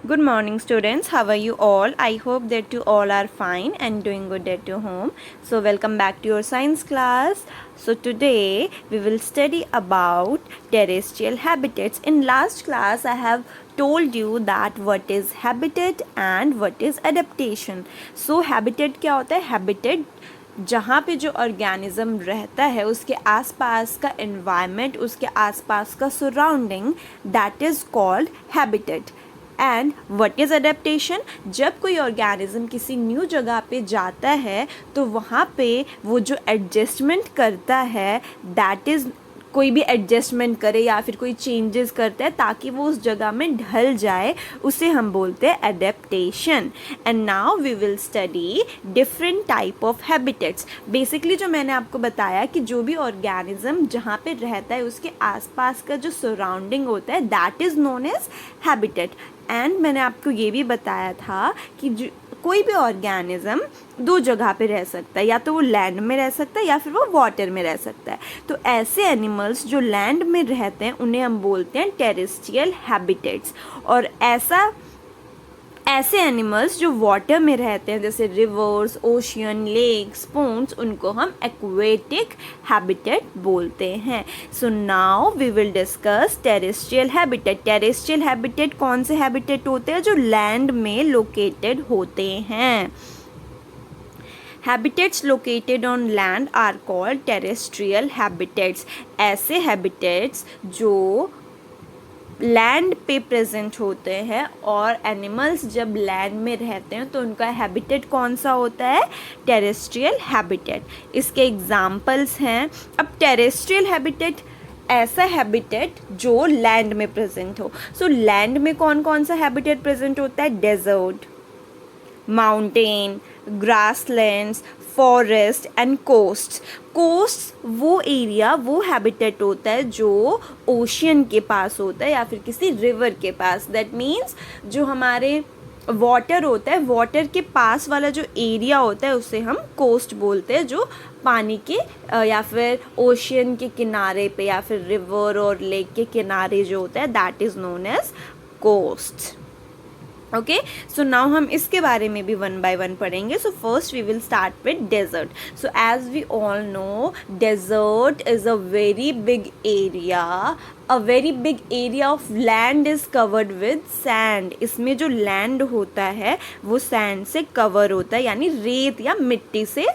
Good morning, students. How are you all? I hope that you all are fine and doing good at your home. So, welcome back to your science class. So, today we will study about terrestrial habitats. In last class, I have told you that what is habitat and what is adaptation. So, habitat क्या होता है? Habitat जहाँ पे जो organism रहता है उसके आसपास का एनवायरनमेंट, उसके आसपास का surrounding, that is called habitat. And what is adaptation? जब कोई ऑर्गेनिज्म किसी न्यू जगह पे जाता है तो वहाँ पे वो जो एडजस्टमेंट करता है, दैट इज़ कोई भी एडजस्टमेंट करे या फिर कोई चेंजेस करता है ताकि वो उस जगह में ढल जाए, उसे हम बोलते हैं adaptation. And now we will study different type of habitats. Basically जो मैंने आपको बताया कि जो भी ऑर्गेनिज्म जहाँ पे रहता है उसके आसपास का जो सराउंडिंग होता है, that is known as habitat. And मैंने आपको ये भी बताया था कि कोई भी ऑर्गेनिज्म दो जगह पे रह सकता है, या तो वो लैंड में रह सकता है या फिर वो वाटर में रह सकता है. तो ऐसे एनिमल्स जो लैंड में रहते हैं उन्हें हम बोलते हैं टेरेस्ट्रियल हैबिटेट्स. और ऐसे एनिमल्स जो वाटर में रहते हैं जैसे रिवर्स, ओशियन, लेक्स, पोन्ड्स, उनको हम एक्वेटिक हैबिटेट बोलते हैं. So now we will discuss terrestrial habitat. Terrestrial habitat कौन से हैबिटेट होते हैं? जो लैंड में लोकेटेड होते हैं. Habitats located on land are called terrestrial habitats. ऐसे habitats जो लैंड पे प्रेजेंट होते हैं और एनिमल्स जब लैंड में रहते हैं तो उनका हैबिटेट कौन सा होता है? Terrestrial habitat. इसके एग्जाम्पल्स हैं. अब टेरेस्ट्रियल हैबिटेट ऐसा हैबिटेट जो लैंड में प्रेजेंट हो. सो लैंड में कौन कौन सा हैबिटेट प्रेजेंट होता है? Desert, mountain, grasslands, forest and coast. Coast वो एरिया, वो हैबिटेट होता है जो ओशियन के पास होता है या फिर किसी रिवर के पास. दैट मीन्स जो हमारे वाटर होता है, वाटर के पास वाला जो एरिया होता है उसे हम कोस्ट बोलते हैं. जो पानी के या फिर ओशियन के किनारे पे या फिर रिवर और लेक के किनारे जो होता है, that is known as coast. Okay, so now हम इसके बारे में भी वन बाय वन पढ़ेंगे. So first we will start with desert. So as we all know, desert is a very big area. A very big area of land is covered with sand. इसमें जो land होता है वो sand से cover होता है, यानी रेत या मिट्टी से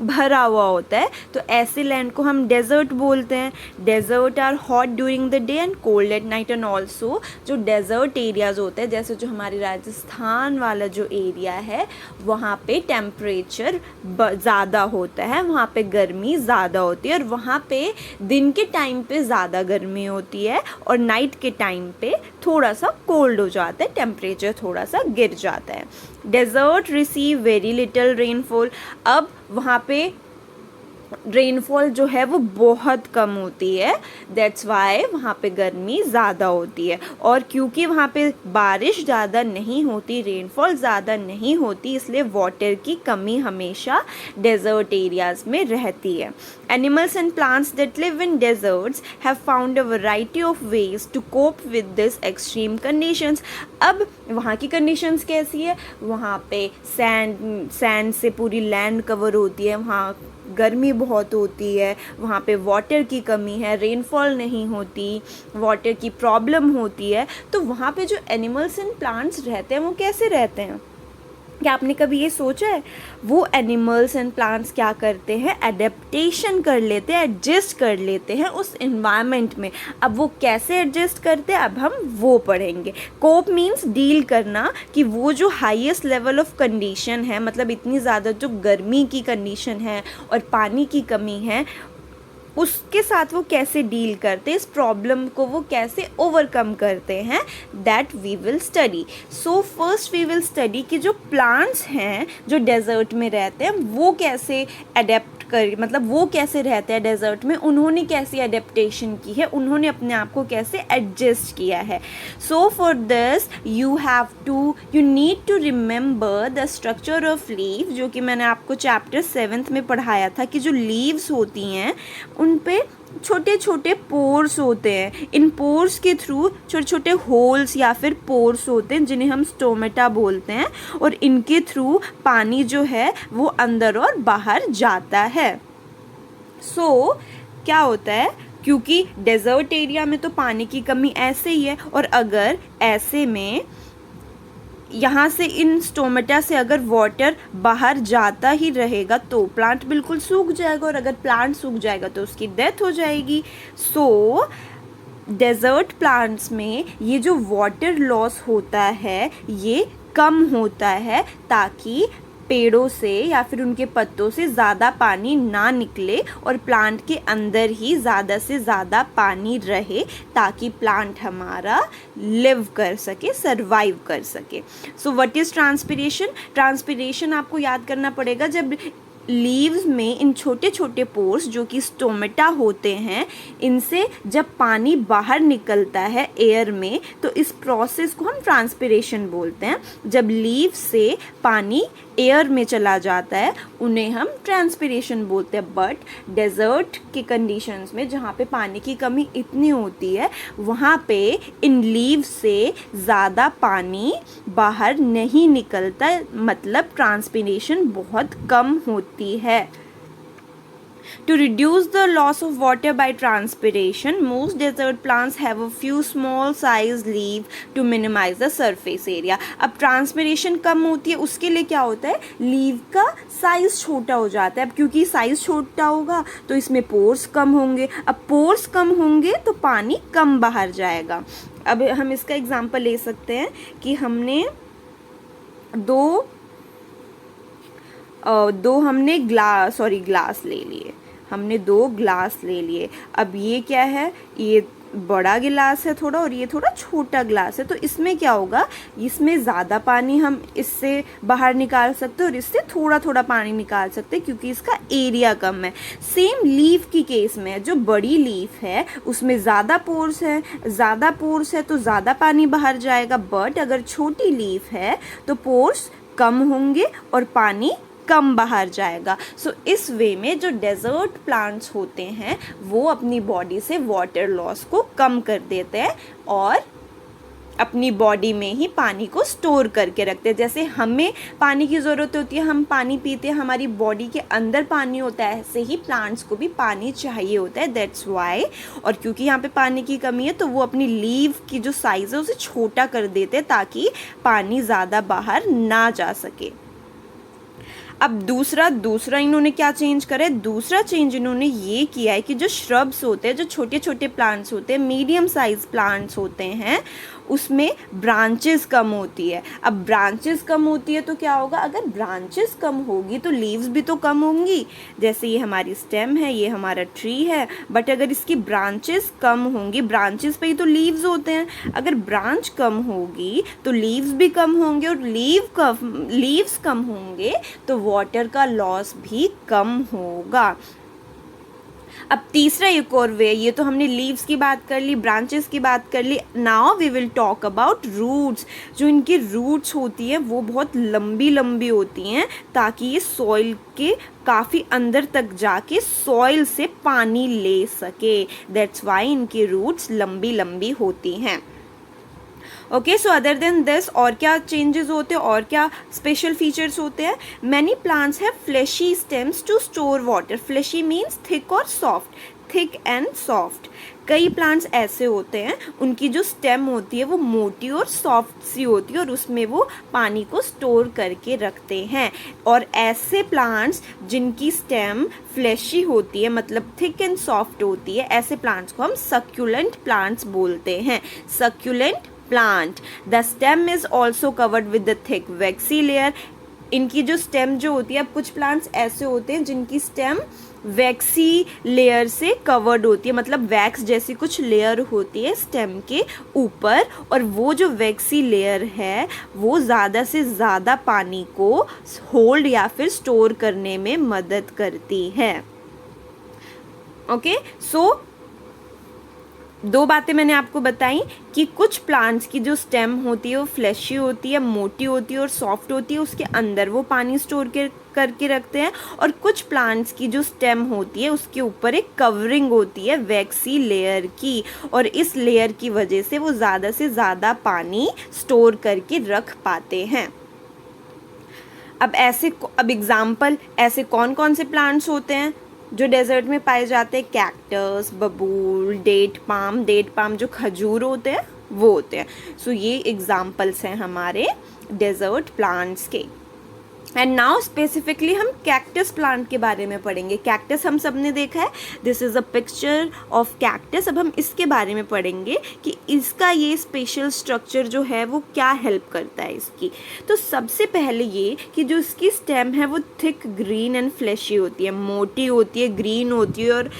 भरा हुआ होता है. तो ऐसे लैंड को हम डेजर्ट बोलते हैं. Desert are hot during the day and cold at night. And also जो डेजर्ट एरियाज होते हैं, जैसे जो हमारे राजस्थान वाला जो एरिया है, वहाँ पे टेम्परेचर ज़्यादा होता है, वहाँ पे गर्मी ज़्यादा होती है और वहाँ पे दिन के टाइम पे ज़्यादा गर्मी होती है और नाइट के टाइम पे थोड़ा सा कोल्ड हो जाता है, टेम्परेचर थोड़ा सा गिर जाता है. Desert receive very little rainfall. अब वहाँ पे रेनफॉल जो है वो बहुत कम होती है. दैट्स वाई वहाँ पे गर्मी ज़्यादा होती है. और क्योंकि वहाँ पे बारिश ज़्यादा नहीं होती, रेनफॉल ज़्यादा नहीं होती, इसलिए वाटर की कमी हमेशा डेजर्ट एरियाज़ में रहती है. Animals and plants that live in deserts have found a variety of ways to cope with this extreme conditions. अब वहाँ की conditions कैसी है? वहाँ पे सैंड से पूरी लैंड कवर होती है, वहाँ गर्मी बहुत होती है, वहाँ पे वाटर की कमी है, रेनफॉल नहीं होती, वाटर की प्रॉब्लम होती है. तो वहाँ पे जो एनिमल्स एंड प्लांट्स रहते हैं वो कैसे रहते हैं? क्या आपने कभी ये सोचा है? वो एनिमल्स एंड प्लांट्स क्या करते हैं? एडेप्टेशन कर लेते हैं, एडजस्ट कर लेते हैं उस इन्वायरमेंट में. अब वो कैसे एडजस्ट करते हैं, अब हम वो पढ़ेंगे. कोप मीन्स डील करना, कि वो जो हाईएस्ट लेवल ऑफ कंडीशन है, मतलब इतनी ज़्यादा जो गर्मी की कंडीशन है और पानी की कमी है, उसके साथ वो कैसे डील करते हैं, इस प्रॉब्लम को वो कैसे ओवरकम करते हैं, that we will study. So first we will study कि जो प्लांट्स हैं जो डेजर्ट में रहते हैं वो कैसे अडेप्ट कर, मतलब वो कैसे रहते हैं डेजर्ट में, उन्होंने कैसी एडेप्टेशन की है, उन्होंने अपने आप को कैसे एडजस्ट किया है. So for this you need to remember the structure of leave, जो कि मैंने आपको चैप्टर 7th में पढ़ाया था कि जो लीव्स होती हैं उन पे छोटे छोटे पोर्स होते हैं। इन पोर्स के थ्रू छोटे छोटे होल्स या फिर पोर्स होते हैं जिन्हें हम स्टोमेटा बोलते हैं, और इनके थ्रू पानी जो है वो अंदर और बाहर जाता है। क्या होता है, क्योंकि डेजर्ट एरिया में तो पानी की कमी ऐसे ही है, और अगर ऐसे में यहाँ से इन स्टोमेटा से अगर वाटर बाहर जाता ही रहेगा तो प्लांट बिल्कुल सूख जाएगा, और अगर प्लांट सूख जाएगा तो उसकी डेथ हो जाएगी। डेजर्ट प्लांट्स में ये जो वाटर लॉस होता है ये कम होता है, ताकि पेड़ों से या फिर उनके पत्तों से ज़्यादा पानी ना निकले और प्लांट के अंदर ही ज़्यादा से ज़्यादा पानी रहे, ताकि प्लांट हमारा लिव कर सके, सरवाइव कर सके। So what is transpiration? Transpiration आपको याद करना पड़ेगा, जब लीव्स में इन छोटे छोटे पोर्स जो कि स्टोमेटा होते हैं, इनसे जब पानी बाहर निकलता है एयर में, तो इस प्रोसेस को हम ट्रांसपिरेशन बोलते हैं। जब लीव से पानी एयर में चला जाता है उन्हें हम ट्रांसपिरेशन बोलते हैं। बट डेजर्ट के कंडीशंस में जहाँ पे पानी की कमी इतनी होती है, वहाँ पे इन लीव से ज़्यादा पानी बाहर नहीं निकलता, मतलब ट्रांसपिरेशन बहुत कम होती है। To reduce the loss of water by transpiration, most desert plants have a few small size leaf to minimize the surface area. अब ट्रांसपिरेशन कम होती है, उसके लिए क्या होता है, लीव का साइज़ छोटा हो जाता है। अब क्योंकि साइज़ छोटा होगा तो इसमें पोर्स कम होंगे, अब पोर्स कम होंगे तो पानी कम बाहर जाएगा। अब हम इसका एग्जांपल ले सकते हैं कि हमने हमने ग्लास ले लिए, हमने 2 ग्लास ले लिए। अब ये क्या है, ये बड़ा गिलास है थोड़ा और ये थोड़ा छोटा ग्लास है, तो इसमें क्या होगा, इसमें ज़्यादा पानी हम इससे बाहर निकाल सकते हैं और इससे थोड़ा थोड़ा पानी निकाल सकते हैं, क्योंकि इसका एरिया कम है। सेम लीफ की केस में, जो बड़ी लीफ है उसमें ज़्यादा पोर्स है तो ज़्यादा पानी बाहर जाएगा, बट अगर छोटी लीफ है तो पोर्स कम होंगे और पानी कम बाहर जाएगा। इस वे में जो डेजर्ट प्लांट्स होते हैं वो अपनी बॉडी से वाटर लॉस को कम कर देते हैं और अपनी बॉडी में ही पानी को स्टोर करके रखते हैं। जैसे हमें पानी की ज़रूरत होती है, हम पानी पीते हैं, हमारी बॉडी के अंदर पानी होता है, ऐसे ही प्लांट्स को भी पानी चाहिए होता है। दैट्स वाई, और क्योंकि यहाँ पे पानी की कमी है तो वो अपनी लीव की जो साइज़ है उसे छोटा कर देते हैं, ताकि पानी ज़्यादा बाहर ना जा सके। अब दूसरा इन्होंने क्या चेंज करा है, दूसरा चेंज इन्होंने ये किया है कि जो श्रब्स होते हैं, जो छोटे छोटे प्लांट्स होते हैं, मीडियम साइज प्लांट्स होते हैं, उसमें ब्रांचेस कम होती है। अब ब्रांचेस कम होती है तो क्या होगा, अगर ब्रांचेस कम होगी तो लीव्स भी तो कम होंगी। जैसे ये हमारी स्टेम है, ये हमारा ट्री है, बट अगर इसकी ब्रांचेस कम होंगी, ब्रांचेस पे ही तो लीव्स होते हैं, अगर ब्रांच कम होगी तो लीव्स भी कम होंगे, और लीव्स कम होंगे तो वाटर का लॉस भी कम होगा। अब तीसरा एक और वे, ये तो हमने लीव्स की बात कर ली, ब्रांचेस की बात कर ली। Now we will talk about roots. जो इनकी रूट्स होती हैं वो बहुत लंबी लंबी होती हैं, ताकि ये सॉइल के काफ़ी अंदर तक जाके सॉइल से पानी ले सके। दैट्स वाई इनकी रूट्स लंबी लंबी होती हैं। Okay, so other than this और क्या चेंजेस होते हैं, और क्या स्पेशल फीचर्स होते हैं। Many plants have fleshy stems to store water. Fleshy means thick और सॉफ्ट, थिक एंड सॉफ्ट। कई प्लांट्स ऐसे होते हैं उनकी जो स्टेम होती है वो मोटी और सॉफ्ट सी होती है, और उसमें वो पानी को स्टोर करके रखते हैं। और ऐसे प्लांट्स जिनकी स्टेम फ्लैशी होती है, मतलब थिक एंड सॉफ्ट होती है, ऐसे प्लांट्स को हम सक्यूलेंट प्लांट्स बोलते हैं। Succulent plant. The stem is also covered with the thick waxy layer. इनकी जो स्टेम जो होती है, अब कुछ प्लांट्स ऐसे होते हैं जिनकी स्टेम वैक्सी लेयर से कवर्ड होती है, मतलब वैक्स जैसी कुछ लेयर होती है स्टेम के ऊपर, और वो जो वैक्सी लेयर है वो ज़्यादा से ज़्यादा पानी को होल्ड या फिर स्टोर करने में मदद करती है। ओके, सो दो बातें मैंने आपको बताई कि कुछ प्लांट्स की जो स्टेम होती है वो फ्लैशी होती है, मोटी होती है और सॉफ्ट होती है, उसके अंदर वो पानी स्टोर करके रखते हैं। और कुछ प्लांट्स की जो स्टेम होती है उसके ऊपर एक कवरिंग होती है वैक्सी लेयर की, और इस लेयर की वजह से वो ज़्यादा से ज़्यादा पानी स्टोर करके रख पाते हैं। अब एग्जाम्पल ऐसे कौन कौन से प्लांट्स होते हैं जो डेजर्ट में पाए जाते हैं? कैक्टस, बबूल, डेट पाम जो खजूर होते हैं वो होते हैं। सो ये एग्जाम्पल्स हैं हमारे डेजर्ट प्लांट्स के। एंड नाउ स्पेसिफिकली हम कैक्टस प्लांट के बारे में पढ़ेंगे। कैक्टस हम सब ने देखा है, this is a picture of cactus. अब हम इसके बारे में पढ़ेंगे कि इसका ये स्पेशल स्ट्रक्चर जो है वो क्या हेल्प करता है इसकी। तो सबसे पहले ये कि जो इसकी स्टेम है वो थिक ग्रीन एंड फ्लैशी होती है, मोटी होती है, ग्रीन होती है, और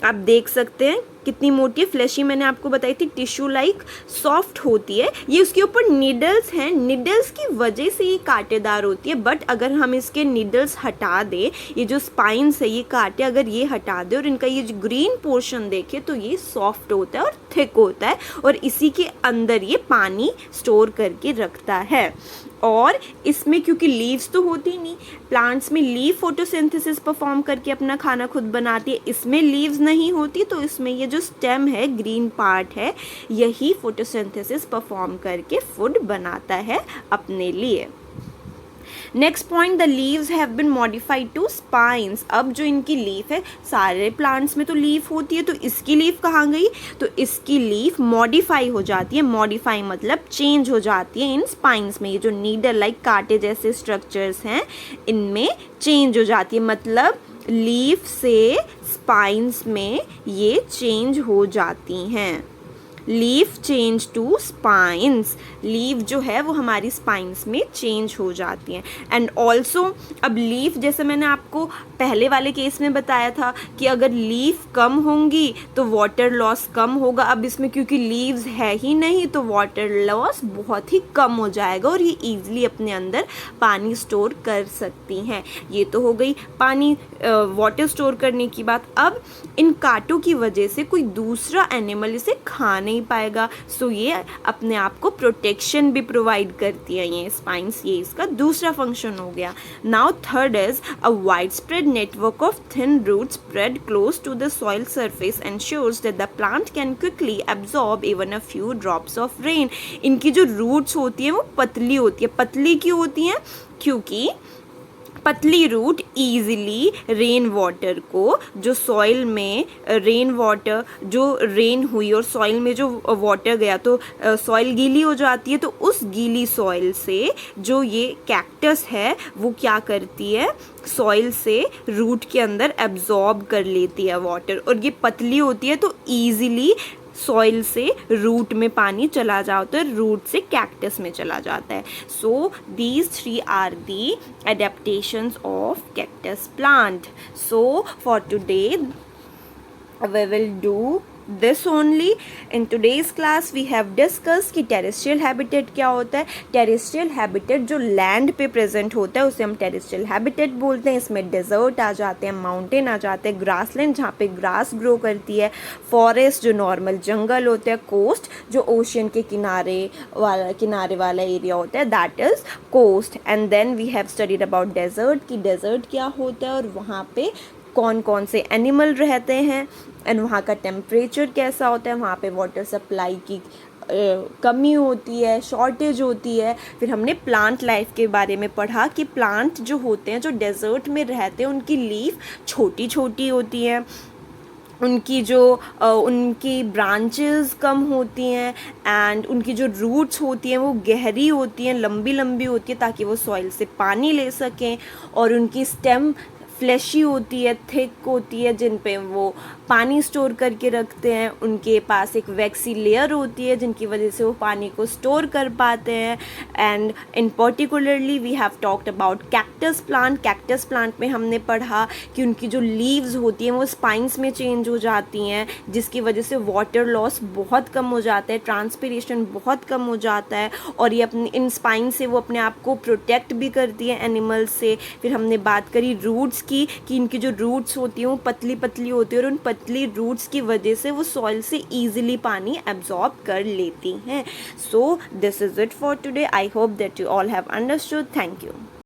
आप देख सकते हैं कितनी मोटी है। फ्लैशी मैंने आपको बताई थी, टिश्यू लाइक सॉफ्ट होती है। ये उसके ऊपर निडल्स हैं, निडल्स की वजह से ये कांटेदार होती है। बट अगर हम इसके निडल्स हटा दें, ये जो स्पाइन्स है, ये कांटे अगर ये हटा दें और इनका ये जो ग्रीन पोर्शन देखें तो ये सॉफ्ट होता है और थिक होता है, और इसी के अंदर ये पानी स्टोर करके रखता है। और इसमें क्योंकि लीव्स तो होती नहीं, प्लांट्स में लीव फोटोसिंथेसिस परफॉर्म करके अपना खाना खुद बनाती है, इसमें लीव्स नहीं होती, तो इसमें ये जो स्टेम है, ग्रीन पार्ट है, यही फोटोसिंथेसिस परफॉर्म करके फूड बनाता है अपने लिए। Next point, the leaves have been modified to spines. अब जो इनकी लीफ है, सारे प्लांट्स में तो लीफ होती है, तो इसकी लीफ कहाँ गई? तो इसकी लीफ मॉडिफाई हो जाती है। मॉडिफाई मतलब चेंज हो जाती है इन स्पाइन्स में। ये जो नीडल लाइक कांटे जैसे स्ट्रक्चर्स हैं, इनमें चेंज हो जाती है, मतलब लीफ से स्पाइन्स में ये चेंज हो जाती हैं। Leaf change to spines, leaf जो है वो हमारी स्पाइन्स में चेंज हो जाती हैं। एंड ऑल्सो अब लीफ, जैसे मैंने आपको पहले वाले केस में बताया था कि अगर लीफ कम होंगी तो वाटर लॉस कम होगा। अब इसमें क्योंकि लीव्स है ही नहीं तो वाटर लॉस बहुत ही कम हो जाएगा और ये ईजिली अपने अंदर पानी स्टोर कर सकती हैं। ये तो हो गई पानी वाटर स्टोर करने की बात। अब इन कांटों की वजह से कोई दूसरा एनिमल इसे खा नहीं पाएगा, सो ये अपने आप को प्रोटेक्शन भी प्रोवाइड करती है ये स्पाइन्स। ये इसका दूसरा फंक्शन हो गया। Now third is a wide spread network of thin roots spread close to the soil surface ensures that the plant can quickly absorb even a few drops of rain. इनकी जो roots होती है वो पतली होती है। पतली क्यों होती हैं? क्योंकि पतली रूट ईजिली रेन वाटर को, जो सॉइल में रेन वाटर, जो रेन हुई और सॉइल में जो वाटर गया तो सॉइल गीली हो जाती है, तो उस गीली सॉइल से जो ये कैक्टस है वो क्या करती है, सॉइल से रूट के अंदर एब्जॉर्ब कर लेती है वाटर, और ये पतली होती है तो ईजिली सॉइल से रूट में पानी चला जाता है, रूट से कैक्टस में चला जाता है। So these three are the adaptations of cactus plant. So for today we will do this only. In today's class we have discussed कि terrestrial habitat क्या होता है। terrestrial habitat जो land पे present होता है उसे हम terrestrial habitat बोलते हैं। इसमें desert आ जाते हैं, mountain आ जाते हैं, grassland जहाँ पे grass grow करती है, forest जो normal जंगल होते हैं, coast जो ocean के किनारे वाला एरिया होता है, that is coast. And then we have studied about desert कि desert क्या होता है और वहाँ पे कौन कौन से एनिमल रहते हैं, एंड वहाँ का टेम्परेचर कैसा होता है, वहाँ पे वाटर सप्लाई की कमी होती है, शॉर्टेज होती है। फिर हमने प्लांट लाइफ के बारे में पढ़ा कि प्लांट जो होते हैं, जो डेजर्ट में रहते हैं, उनकी लीफ छोटी छोटी होती हैं, उनकी ब्रांचेस कम होती हैं, एंड उनकी जो रूट्स होती हैं वो गहरी होती हैं, लंबी लंबी होती है ताकि वो सॉइल से पानी ले सकें, और उनकी स्टेम फ्लैशी होती है, थिक होती है, जिन पे वो पानी स्टोर करके रखते हैं। उनके पास एक वैक्सी लेयर होती है जिनकी वजह से वो पानी को स्टोर कर पाते हैं। And in particularly we have talked about cactus plant. Cactus plant में हमने पढ़ा कि उनकी जो लीव्स होती हैं वो स्पाइन्स में चेंज हो जाती हैं, जिसकी वजह से वाटर लॉस बहुत कम हो जाता है, ट्रांसपिरेशन बहुत कम हो जाता है, और ये अपनी इन स्पाइन से वो अपने आप को प्रोटेक्ट भी करती है एनिमल्स से। फिर हमने बात करी रूट्स की कि इनकी जो रूट्स होती हैं वो पतली पतली होती है और उन पतली रूट्स की वजह से वो सॉइल से ईजिली पानी एब्जॉर्ब कर लेती हैं. So this is it for today. I hope that you all have understood. Thank you.